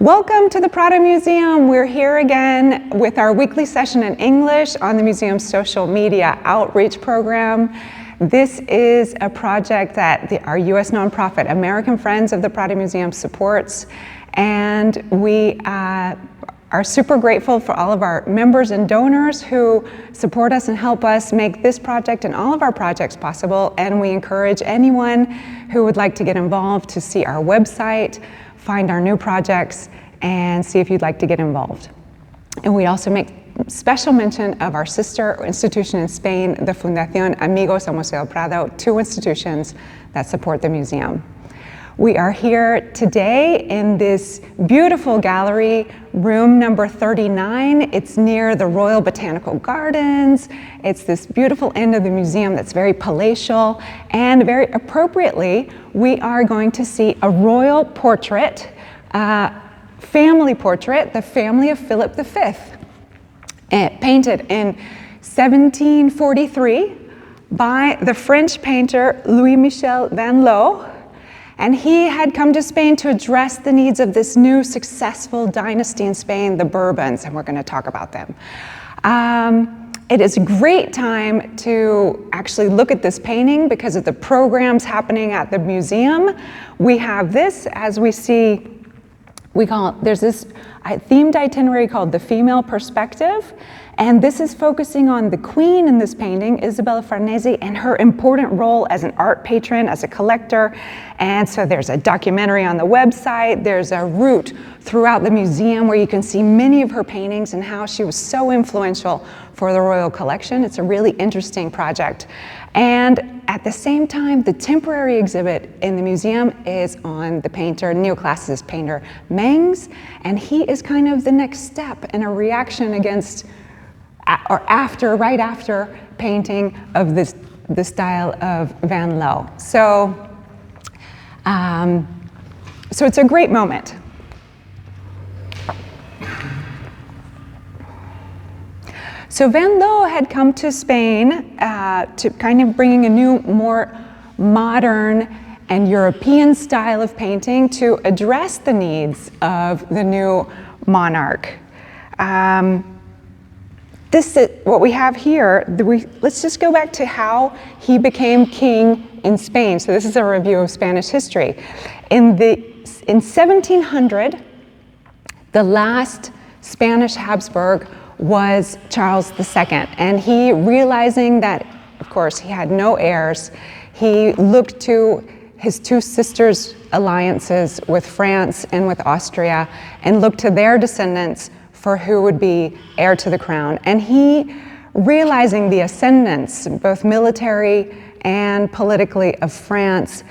Welcome to the Prado Museum. We're here again with our weekly session in English on the museum's social media outreach program. This is a project that our U.S. nonprofit American Friends of the Prado Museum supports, and we are super grateful for all of our members and donors who support us and help us make this project and all of our projects possible, and we encourage anyone who would like to get involved to see our website, find our new projects, and see if you'd like to get involved. And we also make special mention of our sister institution in Spain, the Fundación Amigos al Museo Prado, two institutions that support the museum. We are here today in this beautiful gallery, room number 39. It's near the Royal Botanical Gardens. It's this beautiful end of the museum that's very palatial, and very appropriately, we are going to see a royal portrait, family portrait, the family of Philip V, painted in 1743 by the French painter Louis-Michel van Loo. And he had come to Spain to address the needs of this new successful dynasty in Spain, the Bourbons, and we're going to talk about them. It is a great time to actually look at this painting because of the programs happening at the museum. We have this, as we see, there's this themed itinerary called The Female Perspective, and this is focusing on the queen in this painting, Isabella Farnese, and her important role as an art patron, as a collector. And so there's a documentary on the website, there's a route throughout the museum where you can see many of her paintings and how she was so influential for the royal collection. It's a really interesting project. And at the same time, the temporary exhibit in the museum is on the painter, neoclassicist painter Mengs, and he is kind of the next step in a reaction against, or after, right after painting of the style of Van Loo. So it's a great moment. So Van Loo had come to Spain to kind of bringing a new, more modern and European style of painting to address the needs of the new monarch. This is what we have here. Let's just go back to how he became king in Spain. So this is a review of Spanish history. In 1700, the last Spanish Habsburg was Charles II, and he, realizing that, of course, he had no heirs, he looked to his two sisters' alliances with France and with Austria, and looked to their descendants for who would be heir to the crown. And he, realizing the ascendance, both military and politically, of France,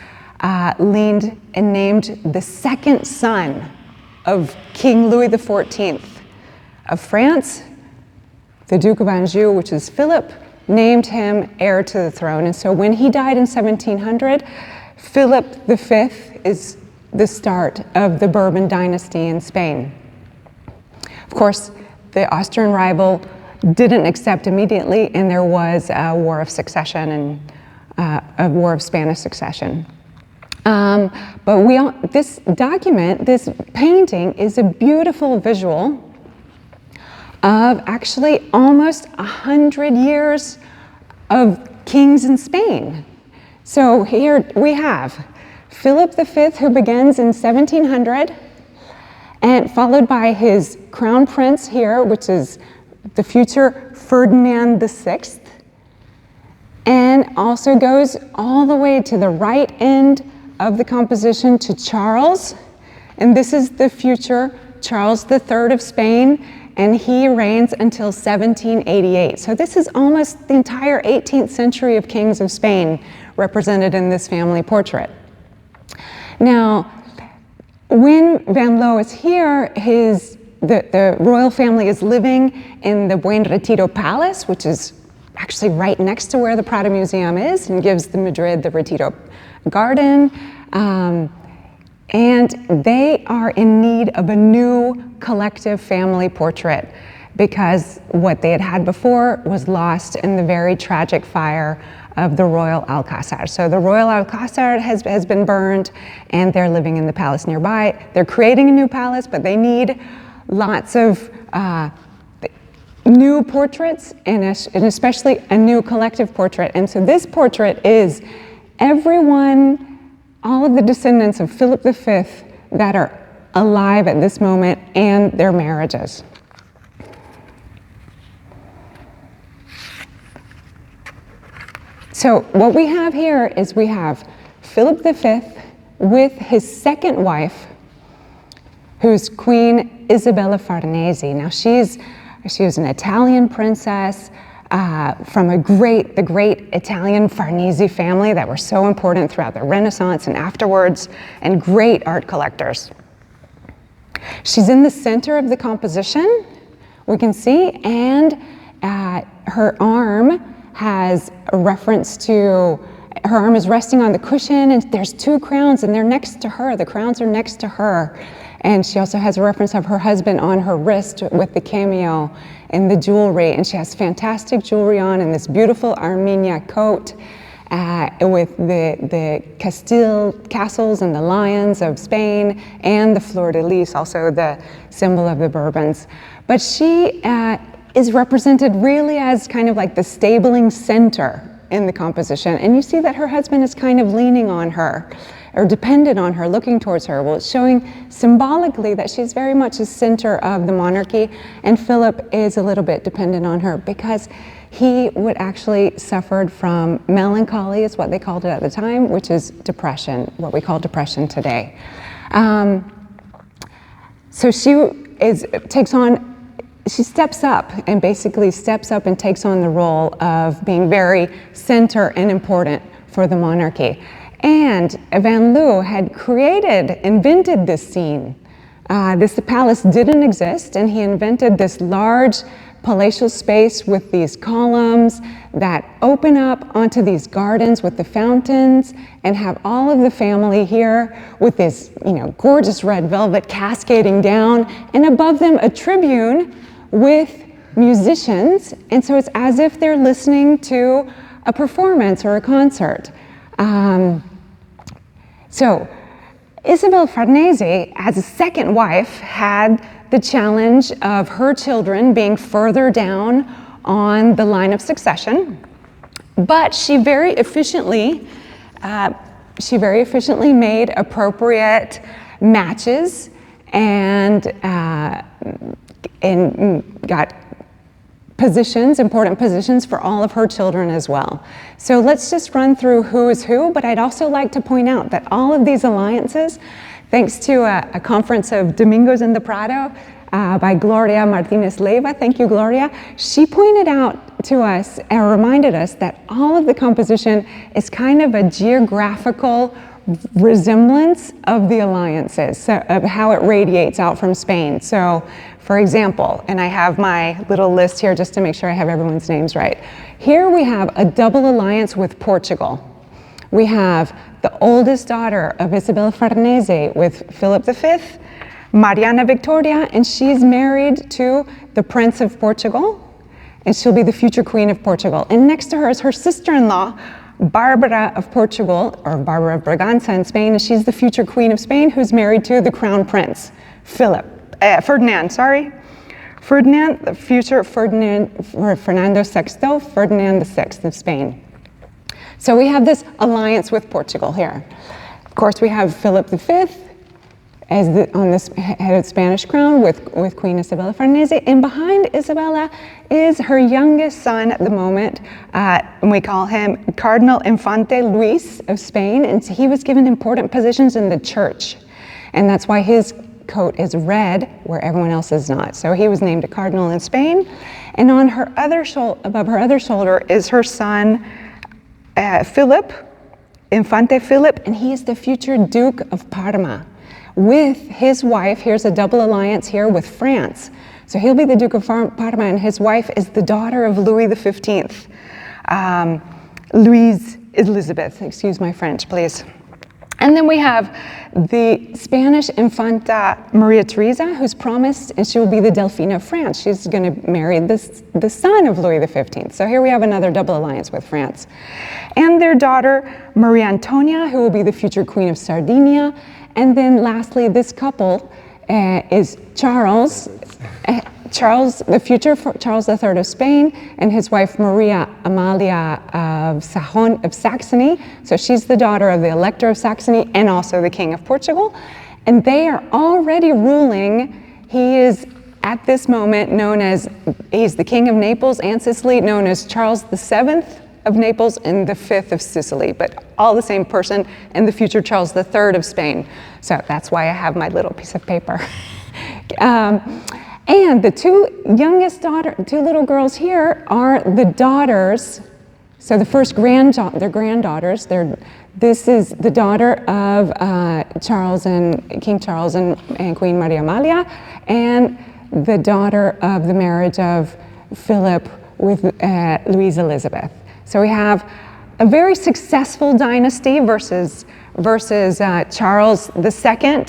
leaned and named the second son of King Louis XIV of France, the Duke of Anjou, which is Philip, named him heir to the throne. And so when he died in 1700, Philip V is the start of the Bourbon dynasty in Spain. Of course, the Austrian rival didn't accept immediately, and there was a war of succession and a war of Spanish succession. But this document, this painting, is a beautiful visual of actually almost 100 years of kings in Spain. So here we have Philip V, who begins in 1700, and followed by his crown prince here, which is the future Ferdinand VI, and also goes all the way to the right end of the composition to Charles, and this is the future Charles III of Spain, and he reigns until 1788. So this is almost the entire 18th century of kings of Spain represented in this family portrait. Now, when Van Loo is here, the royal family is living in the Buen Retiro Palace, which is actually right next to where the Prado Museum is, and gives the Madrid the Retiro Garden. And they are in need of a new collective family portrait because what they had before was lost in the very tragic fire of the royal Alcázar. So the royal Alcázar has been burned, and they're living in the palace nearby. They're creating a new palace, but they need lots of new portraits, and especially a new collective portrait. And so this portrait is everyone, all of the descendants of Philip V that are alive at this moment, and their marriages. So what we have here is we have Philip V with his second wife, who's Queen Isabella Farnese. Now she was an Italian princess from the great Italian Farnese family that were so important throughout the Renaissance and afterwards, and great art collectors. She's in the center of the composition, we can see, and her arm has a reference to, her arm is resting on the cushion, and there's two crowns, and they're next to her. The crowns are next to her. And she also has a reference of her husband on her wrist with the cameo in the jewelry. And she has fantastic jewelry on and this beautiful Armenia coat with the castles and the lions of Spain and the fleur-de-lis, also the symbol of the Bourbons. But she is represented really as kind of like the stabling center in the composition. And you see that her husband is kind of leaning on her, or dependent on her, looking towards her. Well, it's showing symbolically that she's very much the center of the monarchy, and Philip is a little bit dependent on her because he would actually suffered from melancholy, is what they called it at the time, which is depression, what we call depression today. So she steps up and basically steps up and takes on the role of being very center and important for the monarchy. And Van Loo had invented this scene. The palace didn't exist, and he invented this large palatial space with these columns that open up onto these gardens with the fountains, and have all of the family here with this, gorgeous red velvet cascading down, and above them a tribune with musicians. And so it's as if they're listening to a performance or a concert. So Isabella Farnese, as a second wife, had the challenge of her children being further down on the line of succession, but she very efficiently made appropriate matches and got important positions for all of her children as well. So let's just run through who is who, but I'd also like to point out that all of these alliances, thanks to a conference of Domingos in the Prado by Gloria Martinez Leiva, thank you, Gloria, she pointed out to us and reminded us that all of the composition is kind of a geographical resemblance of the alliances, so of how it radiates out from Spain. So, for example, and I have my little list here just to make sure I have everyone's names right. Here we have a double alliance with Portugal. We have the oldest daughter of Isabella Farnese with Philip V, Mariana Victoria, and she's married to the Prince of Portugal, and she'll be the future Queen of Portugal. And next to her is her sister-in-law, Barbara of Portugal, or Barbara of Braganza in Spain, and she's the future Queen of Spain, who's married to the Crown Prince, Ferdinand, the future Fernando VI, Ferdinand VI of Spain. So we have this alliance with Portugal here. Of course, we have Philip V as on this head of Spanish crown with Queen Isabella Farnese, and behind Isabella is her youngest son at the moment, and we call him Cardinal Infante Luis of Spain, and he was given important positions in the church, and that's why his coat is red where everyone else is not. So he was named a cardinal in Spain, and on her above her other shoulder is her son Philip, Infante Philip, and he is the future Duke of Parma. With his wife, here's a double alliance here with France. So he'll be the Duke of Parma, and his wife is the daughter of Louis XV, Louise Elizabeth, excuse my French, please. And then we have the Spanish Infanta Maria Theresa, who's promised, and she will be the Delphine of France. She's going to marry the son of Louis XV. So here we have another double alliance with France. And their daughter, Maria Antonia, who will be the future Queen of Sardinia. And then lastly, this couple is Charles, the future Charles III of Spain, and his wife Maria Amalia of Saxony. So she's the daughter of the Elector of Saxony and also the King of Portugal. And they are already ruling. He is at this moment known as, he's the King of Naples and Sicily, known as Charles VII of Naples and the 5th of Sicily, but all the same person, and the future Charles III of Spain. So that's why I have my little piece of paper. And the two little girls here are the daughters. So the first they're granddaughters. This is the daughter of King Charles and Queen Maria Amalia, and the daughter of the marriage of Philip with Louise Elizabeth. So we have a very successful dynasty versus Charles II,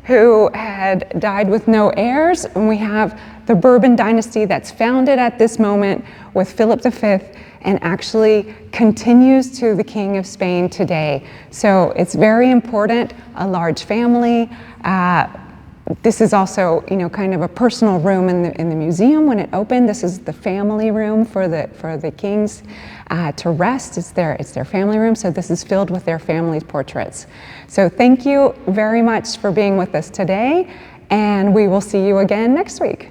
who had died with no heirs, and we have the Bourbon dynasty that's founded at this moment with Philip V and actually continues to the King of Spain today. So it's very important, a large family. This is also, kind of a personal room in the museum when it opened. This is the family room for the kings to rest. It's their family room. So this is filled with their family's portraits. So thank you very much for being with us today, and we will see you again next week.